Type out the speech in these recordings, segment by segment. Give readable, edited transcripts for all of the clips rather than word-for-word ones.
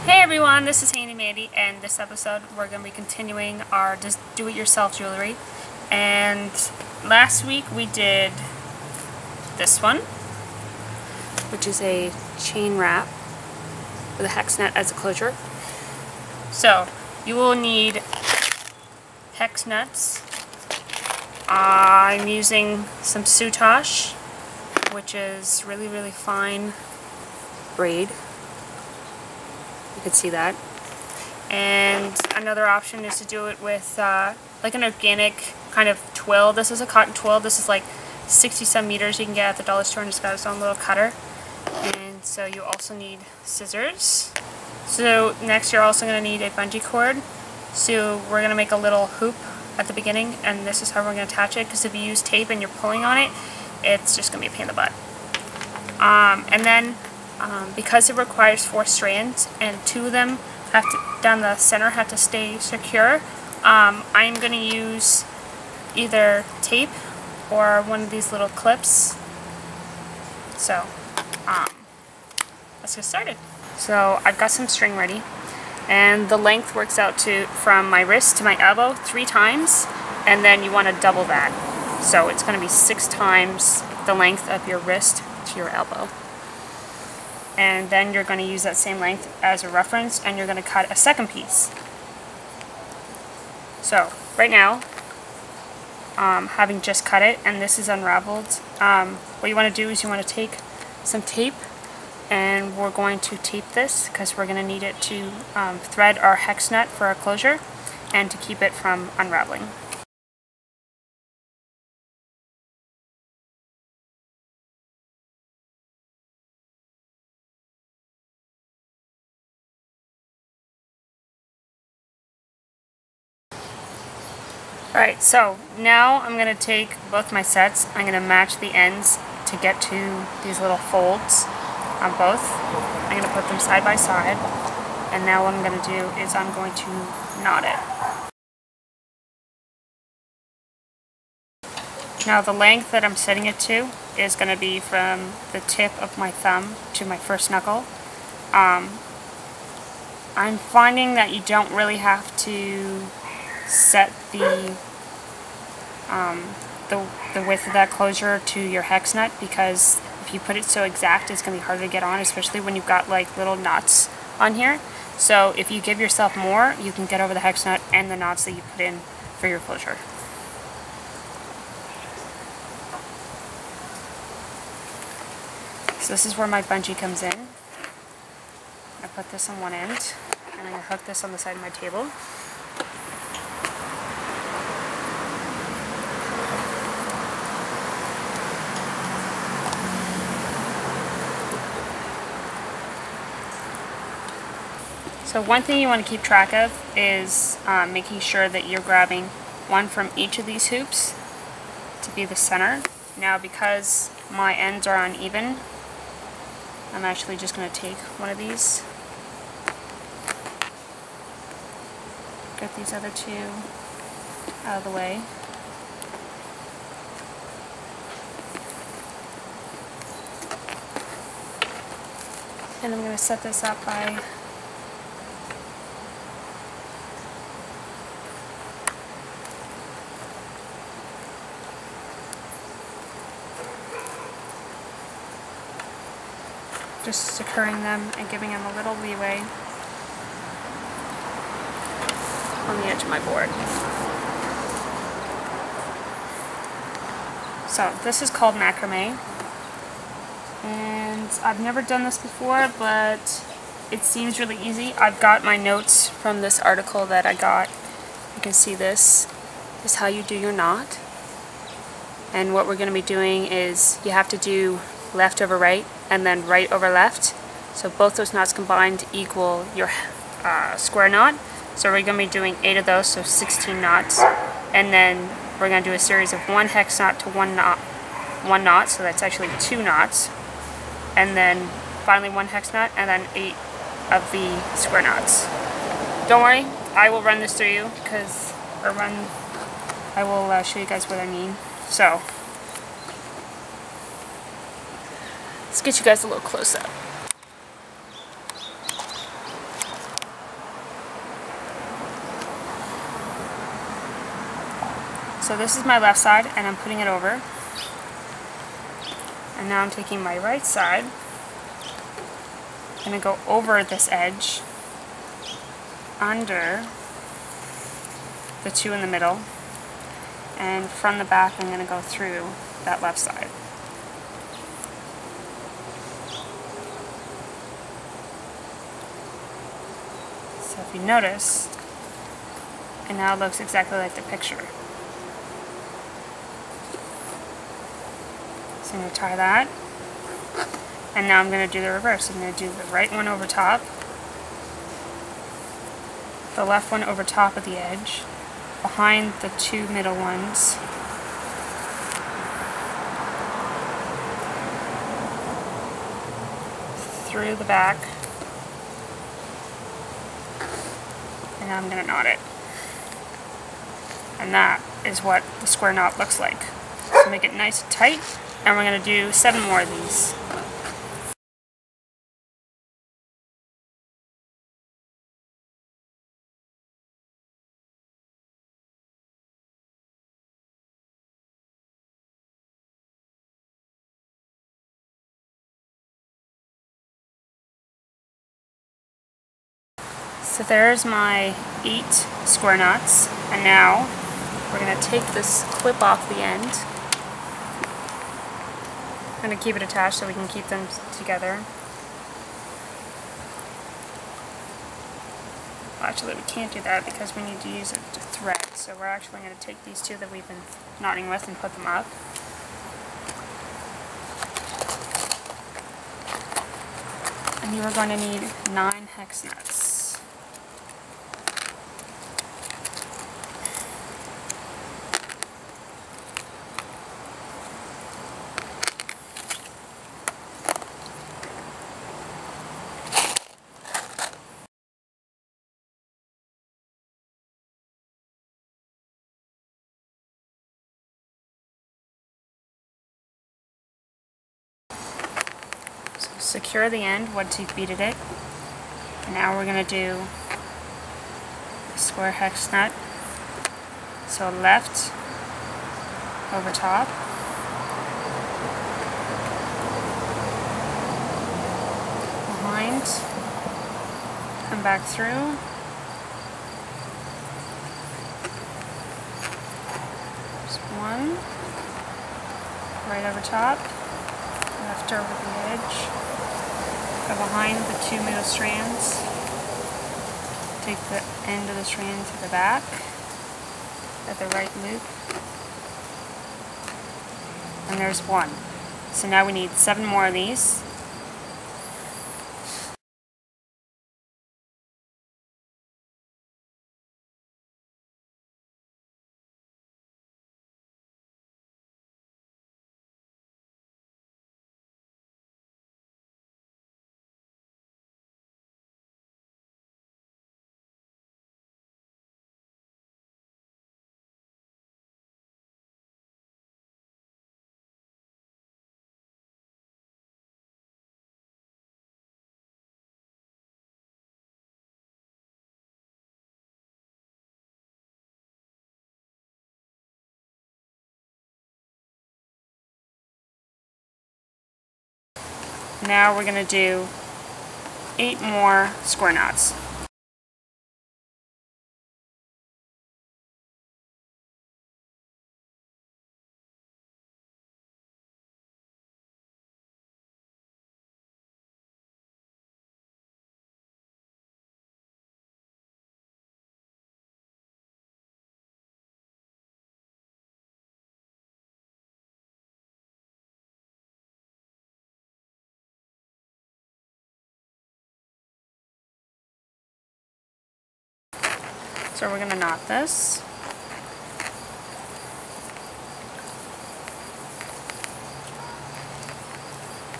Hey everyone, this is Handy Mandy, and this episode we're going to be continuing our do-it-yourself jewelry. And last week we did this one, which is a chain wrap with a hex nut as a closure. So you will need hex nuts. I'm using some soutache, which is really fine braid. You can see that. And another option is to do it with like an organic kind of twill. This is a cotton twill. This is like 60 some meters you can get at the dollar store, and it's got its own little cutter. And so you also need scissors. So next you're also going to need a bungee cord. So we're going to make a little hoop at the beginning, and this is how we're going to attach it, because if you use tape and you're pulling on it, it's just going to be a pain in the butt. And then because it requires 4 strands and 2 of them down the center have to stay secure, I'm going to use either tape or one of these little clips. So let's get started. So I've got some string ready, and the length works out to from my wrist to my elbow 3 times, and then you want to double that. So it's going to be 6 times the length of your wrist to your elbow. And then you're going to use that same length as a reference, and you're going to cut a second piece. So right now, having just cut it, and this is unraveled, what you want to do is you want to take some tape, and we're going to tape this because we're going to need it to thread our hex nut for our closure and to keep it from unraveling. Alright, so now I'm going to take both my sets, I'm going to match the ends to get to these little folds on both. I'm going to put them side by side, and now what I'm going to do is I'm going to knot it. Now the length that I'm setting it to is going to be from the tip of my thumb to my first knuckle. I'm finding that you don't really have to set the width of that closure to your hex nut, because if you put it so exact, it's going to be harder to get on, especially when you've got like little knots on here. So if you give yourself more, you can get over the hex nut and the knots that you put in for your closure. So this is where my bungee comes in. I put this on one end, and I'm going to hook this on the side of my table. So one thing you want to keep track of is making sure that you're grabbing one from each of these hoops to be the center. Now because my ends are uneven, I'm actually just going to take one of these, get these other 2 out of the way. And I'm going to set this up by just securing them and giving them a little leeway on the edge of my board. So this is called macrame, and I've never done this before, but it seems really easy. I've got my notes from this article that I got. You can see this is how you do your knot, and what we're going to be doing is you have to do left over right and then right over left, so both those knots combined equal your square knot. So we're going to be doing 8 of those, so 16 knots, and then we're going to do a series of 1 hex knot to one knot, so that's actually 2 knots, and then finally 1 hex knot, and then 8 of the square knots. Don't worry, I will run this through you, I will show you guys what I mean. So let's get you guys a little close up. So this is my left side, and I'm putting it over. And now I'm taking my right side. I'm going to go over this edge, under the two in the middle, and from the back I'm going to go through that left side. So if you notice, it now looks exactly like the picture. So I'm going to tie that, and now I'm going to do the reverse. I'm going to do the right one over top, the left one over top of the edge, behind the two middle ones, through the back, and now I'm going to knot it. And that is what the square knot looks like. So make it nice and tight, and we're going to do 7 more of these. So there's my 8 square knots, and now we're going to take this clip off the end. I'm going to keep it attached so we can keep them together. Well, actually we can't do that because we need to use it to thread, so we're actually going to take these 2 that we've been knotting with and put them up. And you are going to need 9 hex nuts. Secure the end once you've beaded it. And now we're going to do a square hex nut. So left over top, behind, come back through, just 1, right over top, left over the edge. Go behind the 2 middle strands, take the end of the strand to the back at the right loop, and there's 1. So now we need 7 more of these. Now we're going to do 8 more square knots. So we're going to knot this.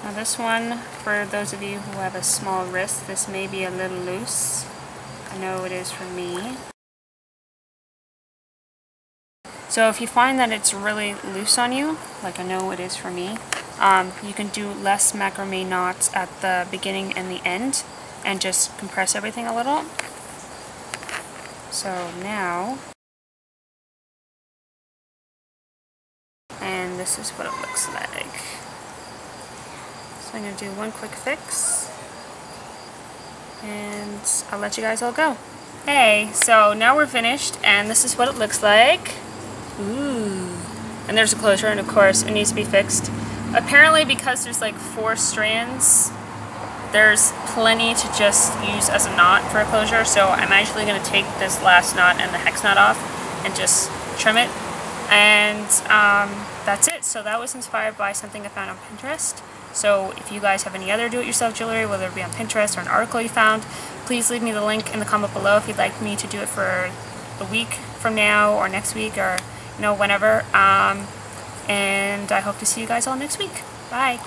Now this one, for those of you who have a small wrist, this may be a little loose. I know it is for me. So if you find that it's really loose on you, like I know it is for me, you can do less macrame knots at the beginning and the end and just compress everything a little. So now and this is what it looks like. So I'm going to do one quick fix, and I'll let you guys all go. Hey, so now we're finished, and this is what it looks like. Ooh. And there's a closure, and of course it needs to be fixed. Apparently, because there's like 4 strands, there's plenty to just use as a knot for a closure. So I'm actually going to take this last knot and the hex nut off and just trim it. And that's it. So that was inspired by something I found on Pinterest. So if you guys have any other do-it-yourself jewelry, whether it be on Pinterest or an article you found, please leave me the link in the comment below if you'd like me to do it for a week from now or next week, or whenever. And I hope to see you guys all next week. Bye.